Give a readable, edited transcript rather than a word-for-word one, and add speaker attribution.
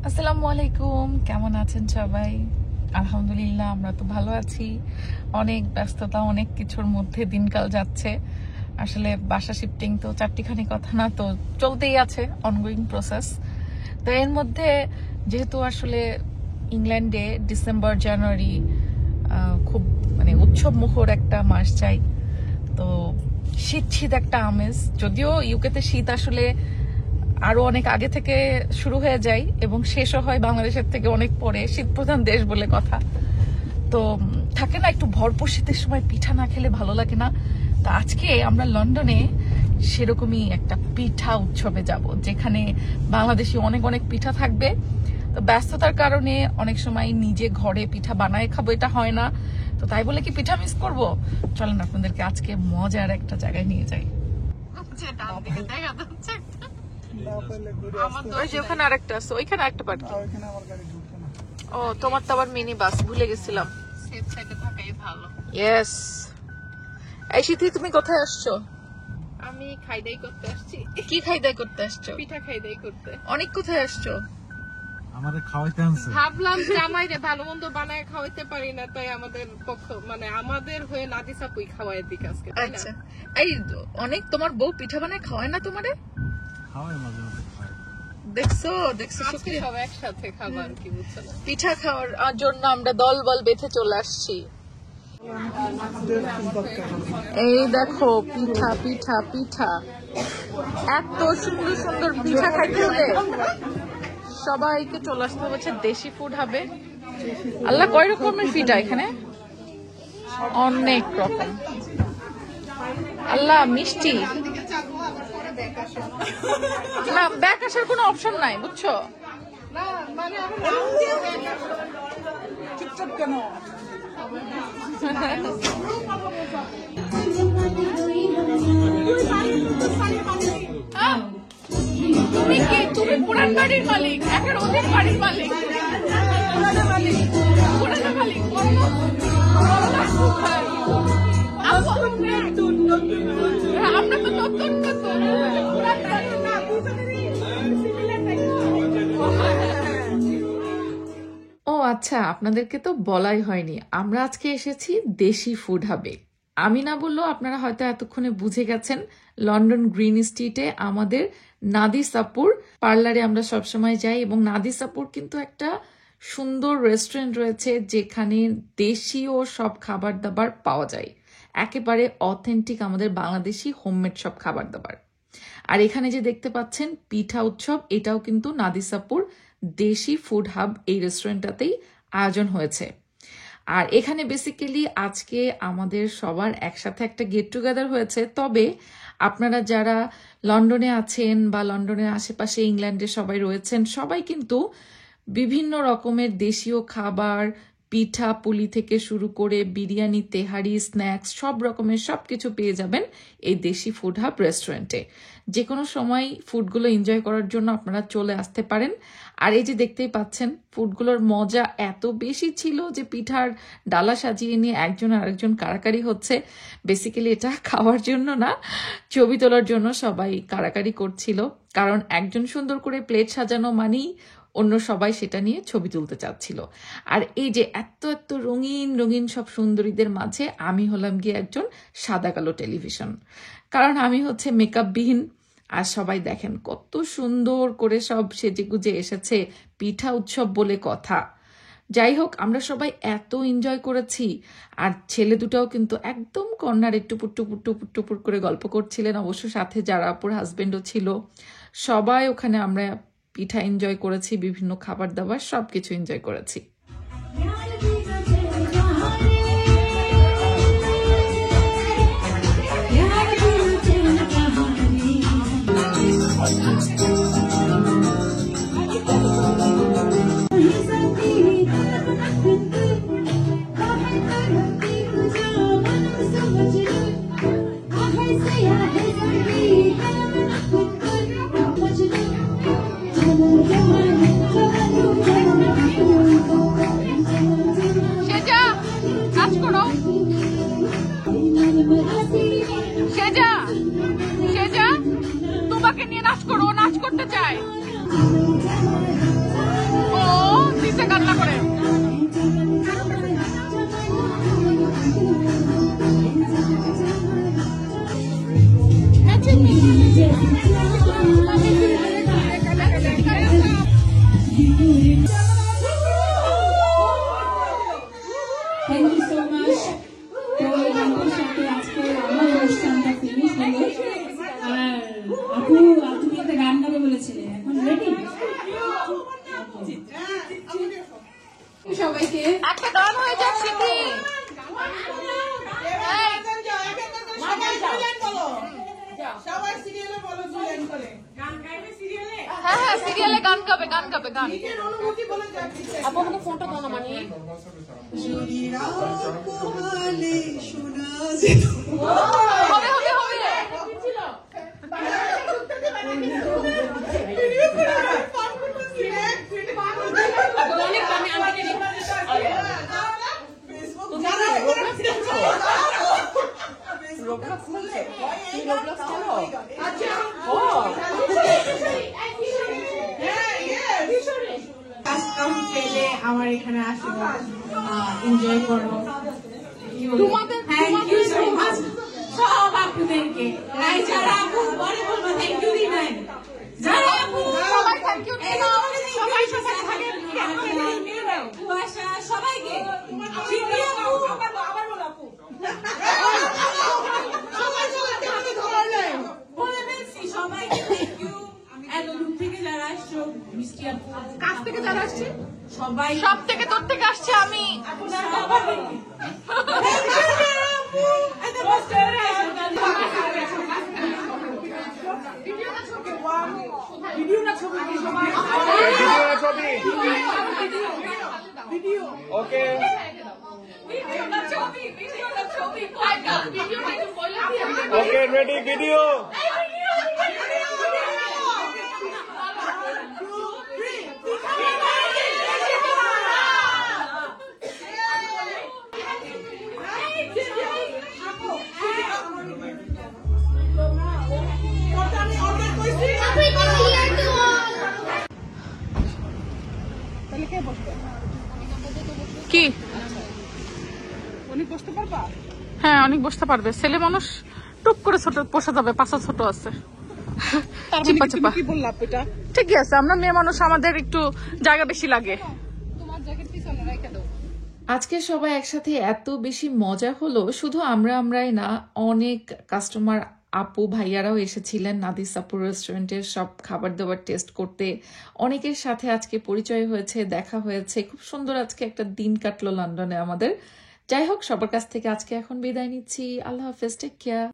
Speaker 1: আসসালামু আলাইকুম, কেমন আছেন সবাই? আলহামদুলিল্লাহ, আমরা তো ভালো আছি। অনেক ব্যস্ততা, অনেক কিছুর মধ্যে দিনকাল যাচ্ছে। আসলে বাসা শিফটিং তো চারটিখানি কথা না, তো চলতেই আছে, অনগোয়িং প্রসেস। তো এর মধ্যে যেহেতু আসলে ইংল্যান্ডে ডিসেম্বর জানুয়ারি খুব উৎসব মুখর একটা মাস চাই, তো শীত শীত একটা আমেজ। যদিও ইউকেতে শীত আসলে আরো অনেক আগে থেকে শুরু হয়ে যায় এবং শেষও হয় বাংলাদেশের থেকে অনেক পরে, শীত প্রধান দেশ বলে কথা। তো থাকে না, একটু ভরপুর শীতের সময় পিঠা না খেলে ভালো লাগে না। তো আজকে আমরা লন্ডনে সেরকমই একটা পিঠা উৎসবে যাব, যেখানে বাংলাদেশি অনেক অনেক পিঠা থাকবে। তো ব্যস্ততার কারণে অনেক সময় নিজে ঘরে পিঠা বানায় খাবো, এটা হয় না। তো তাই বলে কি পিঠা মিস করবো? চলেন আপনাদেরকে আজকে মজার একটা জায়গায় নিয়ে যাই। ওখানে আরেকটা আছে, ওইখানে একটা পার্কিং। ও, তোমার তো আবার মিনি বাস, ভুলে গেছিলাম। ইয়েস। এই শীতে তুমি কোথায় আসছো?
Speaker 2: আমি খাইদাই করতে আসছি।
Speaker 1: কি খাইদাই করতে আসছো?
Speaker 2: পিঠা খাইদাই করতে।
Speaker 1: অনেক কোথায় আসছো?
Speaker 3: আমাদের খাওয়াইতে আনছে।
Speaker 2: ভাবলাম জামাইরে ভালো মন্দ বানায় খাওয়াইতে পারি না, তাই আমাদের পক্ষ আমাদের হয়ে নাদিস আপুই খাওয়াই দিক আজকে।
Speaker 1: আচ্ছা, এই অনেক তোমার বউ পিঠা বানায় খাওয়ায় না তোমারে?
Speaker 3: খাওয়াই মাঝে মাঝে খাওয়াই।
Speaker 1: দেখছো
Speaker 2: আজকে সব একসাথে খাবার, কি বুঝছো না?
Speaker 1: পিঠা খাওয়ার জন্য আমরা দল বল বেঁধে চলে আসছি। এই দেখো পিঠা পিঠা পিঠা, এত সুন্দর সুন্দর পিঠা খাইতে হবে। সবাইকে চলে আসতে হচ্ছে দেশি ফুড হবে। আল্লাহ, কয় রকমের পিঠা এখানে? অনেক রকম। আল্লাহ, মিষ্টি না, ব্যাক আসার কোনো অপশন নাই, বুঝছো? তুমি কি, তুমি পুরান বাড়ির মালিক, একটা অধিক বাড়ির মালিক, পুরানো মালিক, পুরানো মালিক। আমরা তো নতুন নতুন। ও আচ্ছা, আপনাদেরকে তো বলাই হয়নি, আমরা আজকে এসেছি দেশি ফুড হাবে। আমি না বললেও আপনারা হয়তো এতক্ষণে বুঝে গেছেন, লন্ডন গ্রিন স্ট্রিটে আমাদের নাদিস আপুর পার্লারে আমরা সবসময় যাই, এবং নাদিস আপুর কিন্তু একটা সুন্দর রেস্টুরেন্ট রয়েছে যেখানে দেশীয় সব খাবার দাবার পাওয়া যায়, একেবারে অথেন্টিক আমাদের বাংলাদেশি হোমমেড সব খাবার দাবার। আর এখানে যে দেখতে পাচ্ছেন পিঠা উৎসব, এটাও কিন্তু নাদিস আপুর দেশি ফুড হাব এই রেস্টুরেন্টটাতেই আয়োজন হয়েছে। আর এখানে বেসিক্যালি আজকে আমাদের সবার একসাথে একটা গেট টুগেদার হয়েছে। তবে আপনারা যারা লন্ডনে আছেন বা লন্ডনের আশেপাশে ইংল্যান্ডে সবাই রয়েছেন, সবাই কিন্তু বিভিন্ন রকমের দেশীয় খাবার, পিঠা পুলি থেকে শুরু করে বিরিয়ানি, তেহারি, স্ন্যাক্স, সব রকমের সবকিছু পেয়ে যাবেন এই দেশি ফুড হাব রেস্টুরেন্টে। যে কোনো সময় ফুডগুলো এনজয় করার জন্য আপনারা চলে আসতে পারেন। আর এই যে দেখতেই পাচ্ছেন, ফুডগুলোর মজা এত বেশি ছিল যে পিঠার ডালা সাজিয়ে নিয়ে একজন আরেকজন কারাকারি হচ্ছে। বেসিক্যালি এটা খাওয়ার জন্য না, ছবি তোলার জন্য সবাই কারাকারি করছিল, কারণ একজন সুন্দর করে প্লেট সাজানো মানেই অন্য সবাই সেটা নিয়ে ছবি তুলতে চাচ্ছিল। আর এই যে এত এত রঙিন রঙিন সব সুন্দরীদের মাঝে আমি হলাম গিয়ে একজন সাদা কালো টেলিভিশন, কারণ আমি হচ্ছে মেকআপবিহীন। আর সবাই দেখেন কত সুন্দর করে সব সেজে গুজে এসেছে, পিঠা উৎসব বলে কথা। যাই হোক, আমরা সবাই এত এনজয় করেছি। আর ছেলে দুটাও কিন্তু একদম কর্নারে টুপুর টুপুর টুপুর টুপুর করে গল্প করছিলেন, অবশ্য সাথে যারা আপুর হাজবেন্ডও ছিল। সবাই ওখানে আমরা পিঠা এনজয় করেছি, বিভিন্ন খাবার দাবার সবকিছু এনজয় করেছি। সেজা, তোমাকে নিয়ে নাচ করো, নাচ করো।
Speaker 4: Thank you so much. তো আমাদের সাথে আজকে আমার অনুষ্ঠানটা ফিনিশ হলো। আর আপু তুমি একটা গান গাবে বলেছিলে, এখন রেডি? সবাইকে
Speaker 2: একটা গান হয়ে যাক শিখি। হ্যাঁ হ্যাঁ সিরিয়ালে গান গাবে গান। আপু আমাকে ফোনটা দাও না মানি। হবে
Speaker 4: আমার এখানে আসো, এনজয় করো। থ্যাংক ইউ সো মাচ সব আপুদেরকে। যারা আপু পরে বলবো থ্যাংক ইউ দিবেন, যারা আপু
Speaker 2: সবাই থ্যাংক ইউ দিয়ে দাও।
Speaker 4: সবাই থাকেন, কুয়াশা সবাইকে আবার বলো আপু বলে ফেলছি সবাইকে থ্যাংক ইউ। এতদূর থেকে যারা আসছো, মিষ্টি আপু
Speaker 2: কাছ থেকে যারা আসছে
Speaker 4: সবাই,
Speaker 2: সব থেকে তোর থেকে আসছে আমি।
Speaker 5: ওকে ওকে রেডি ভিডিও
Speaker 2: কি হ্যাঁ অনেক বসতে পারবে, ছেলে মানুষ টুক করে ছোট বসা যাবে, পাশা ছোট আছে। চিপা চিপা ঠিকই আছে, আমরা মেয়ে মানুষ, আমাদের একটু জায়গা বেশি লাগে।
Speaker 1: আজকে সবাই একসাথে এত বেশি মজা হলো, শুধু আমরাই না, অনেক কাস্টমার আপু ভাইয়ারাও এসেছিলেন নাদিস আপুর রেস্টুরেন্টের সব খাবার দাবার টেস্ট করতে। অনেকের সাথে আজকে পরিচয় হয়েছে, দেখা হয়েছে, খুব সুন্দর আজকে একটা দিন কাটলো লন্ডনে আমাদের। যাই হোক, সবার কাছ থেকে আজকে এখন বিদায় নিচ্ছি। আল্লাহ হাফেজ, টেক কেয়ার।